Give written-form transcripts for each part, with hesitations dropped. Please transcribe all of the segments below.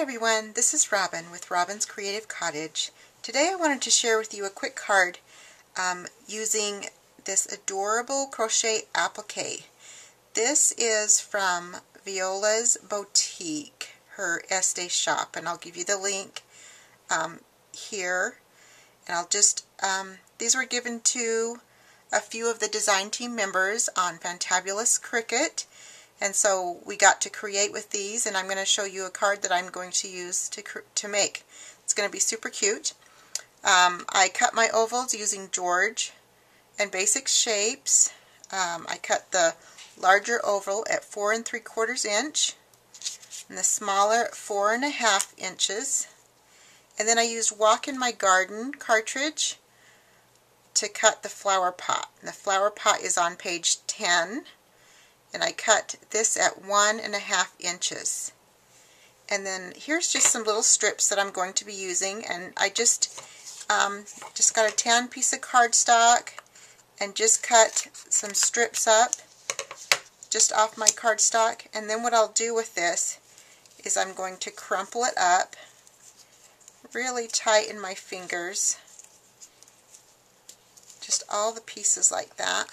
everyone, this is Robin with Robin's Creative Cottage. Today I wanted to share with you a quick card using this adorable crochet applique. This is from Viola's Boutique, her Estee shop, and I'll give you the link here. And I'll just, these were given to a few of the design team members on Fantabulous Cricut. And so we got to create with these, and I'm going to show you a card that I'm going to use to make. It's going to be super cute. I cut my ovals using George and Basic Shapes. I cut the larger oval at 4 3/4 inch and the smaller at 4 1/2 inches. And then I used Walk in My Garden cartridge to cut the flower pot. And the flower pot is on page 10. And I cut this at 1 1/2 inches. And then here's just some little strips that I'm going to be using, and I just got a tan piece of cardstock and just cut some strips up just off my cardstock. And then what I'll do with this is I'm going to crumple it up really tight in my fingers, just all the pieces like that.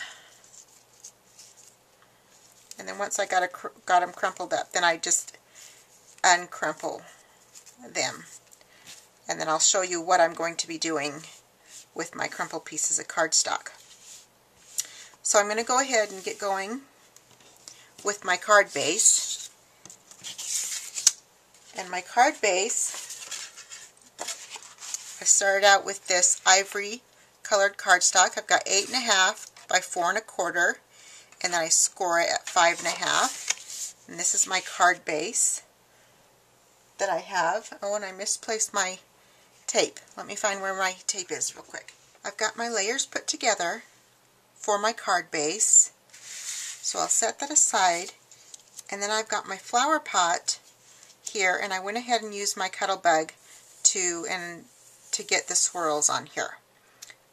And then once I got them crumpled up, then I just uncrumple them. And then I'll show you what I'm going to be doing with my crumpled pieces of cardstock. So I'm going to go ahead and get going with my card base. And my card base, I started out with this ivory colored cardstock. I've got 8 1/2 by 4 1/4. And then I score it at 5 1/2. And this is my card base that I have. Oh, and I misplaced my tape. Let me find where my tape is real quick. I've got my layers put together for my card base. So I'll set that aside. And then I've got my flower pot here, and I went ahead and used my Cuttlebug to get the swirls on here.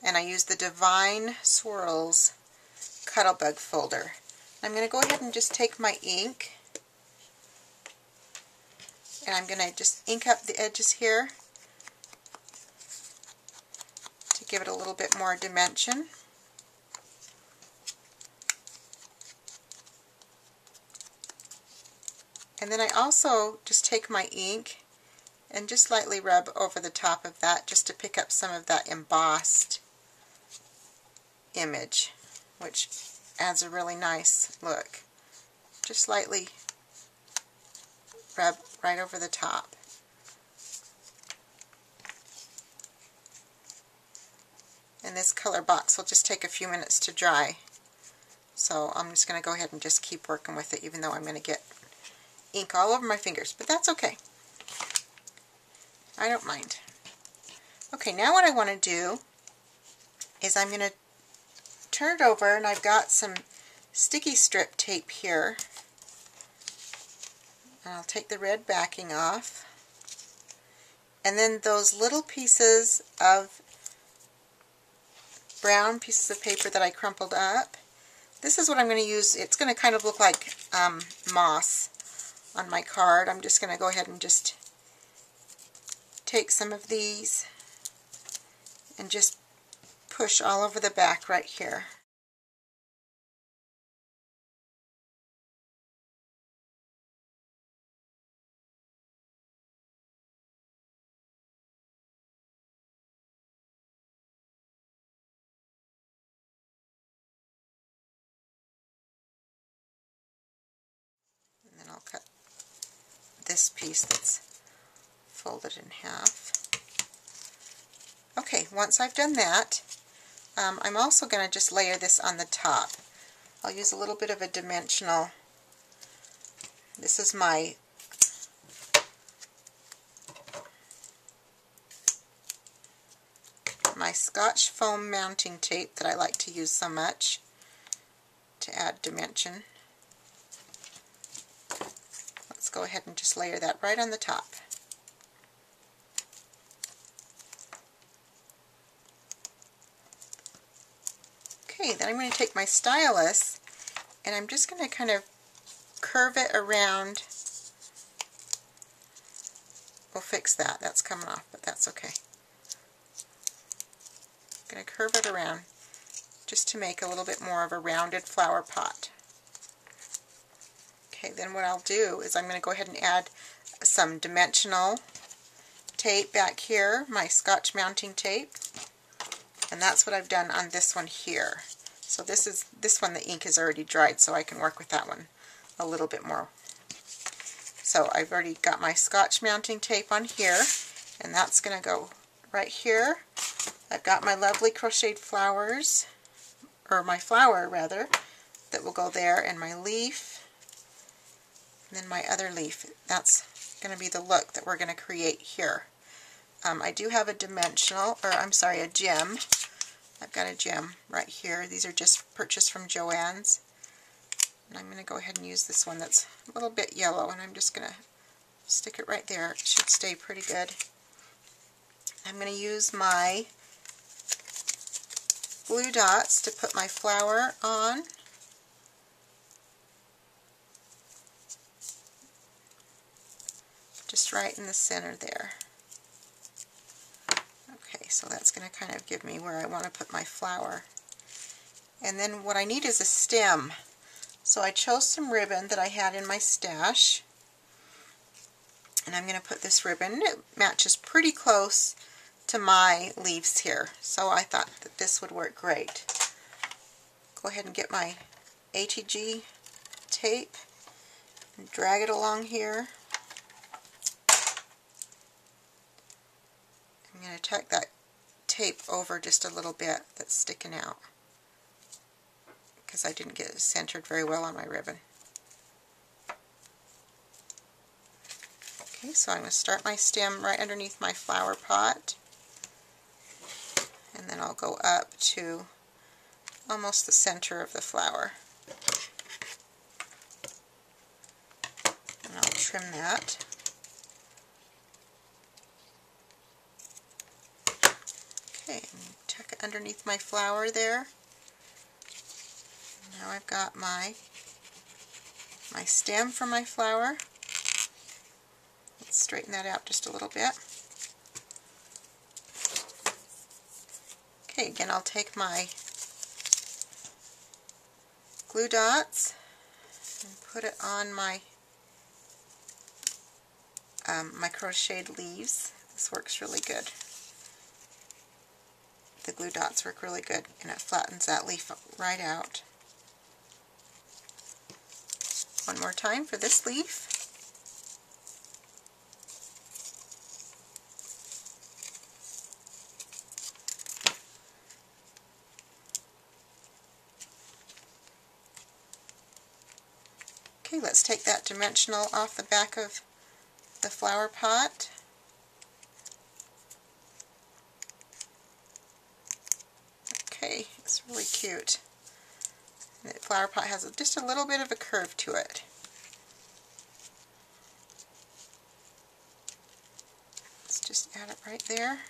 And I used the Divine Swirls Cuttlebug folder. I'm going to go ahead and just take my ink, and I'm going to just ink up the edges here to give it a little bit more dimension. And then I also just take my ink and just lightly rub over the top of that just to pick up some of that embossed image, which adds a really nice look. Just lightly rub right over the top. And this color box will just take a few minutes to dry. So I'm just going to go ahead and just keep working with it, even though I'm going to get ink all over my fingers. But that's okay. I don't mind. Okay, now what I want to do is I'm going to turn it over, and I've got some sticky strip tape here. And I'll take the red backing off. And then those little pieces of brown pieces of paper that I crumpled up, this is what I'm going to use. It's going to kind of look like moss on my card. I'm just going to go ahead and just take some of these and just push all over the back right here. And then I'll cut this piece that's folded in half. Okay, once I've done that, I'm also going to just layer this on the top. I'll use a little bit of a dimensional. This is my Scotch foam mounting tape that I like to use so much to add dimension. Let's go ahead and just layer that right on the top. Okay, then I'm going to take my stylus, and I'm just going to kind of curve it around we'll fix that. That's coming off, but that's okay. I'm going to curve it around just to make a little bit more of a rounded flower pot. Okay, then what I'll do is I'm going to go ahead and add some dimensional tape back here, my Scotch mounting tape, and that's what I've done on this one here. So this one, the ink is already dried, so I can work with that one a little bit more. So I've already got my Scotch mounting tape on here, and that's going to go right here. I've got my lovely crocheted flowers, or my flower rather, that will go there, and my leaf, and then my other leaf. That's going to be the look that we're going to create here. I do have a dimensional, or I'm sorry, a gem. I've got a gem right here. These are just purchased from Joann's. And I'm going to go ahead and use this one that's a little bit yellow, and I'm just going to stick it right there. It should stay pretty good. I'm going to use my glue dots to put my flower on. Just right in the center there. Okay, so that's going to kind of give me where I want to put my flower. And then what I need is a stem. So I chose some ribbon that I had in my stash, and I'm going to put this ribbon. It matches pretty close to my leaves here, so I thought that this would work great. Go ahead and get my ATG tape and drag it along here. I'm going to tuck that tape over just a little bit that's sticking out, because I didn't get it centered very well on my ribbon. Okay, so I'm going to start my stem right underneath my flower pot, and then I'll go up to almost the center of the flower. And I'll trim that. Okay, and tuck it underneath my flower there. Now I've got my stem for my flower. Let's straighten that out just a little bit. Okay, again I'll take my glue dots and put it on my my crocheted leaves. This works really good. The glue dots work really good, and it flattens that leaf right out. One more time for this leaf. Okay, let's take that dimensional off the back of the flower pot. Okay, it's really cute. The flower pot has just a little bit of a curve to it. Let's just add it right there.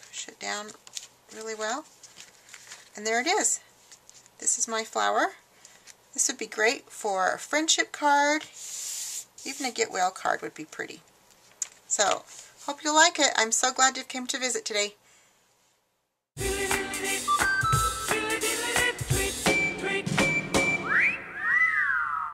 Push it down really well. And there it is. This is my flower. This would be great for a friendship card. Even a get well card would be pretty. So, hope you like it. I'm so glad you came to visit today.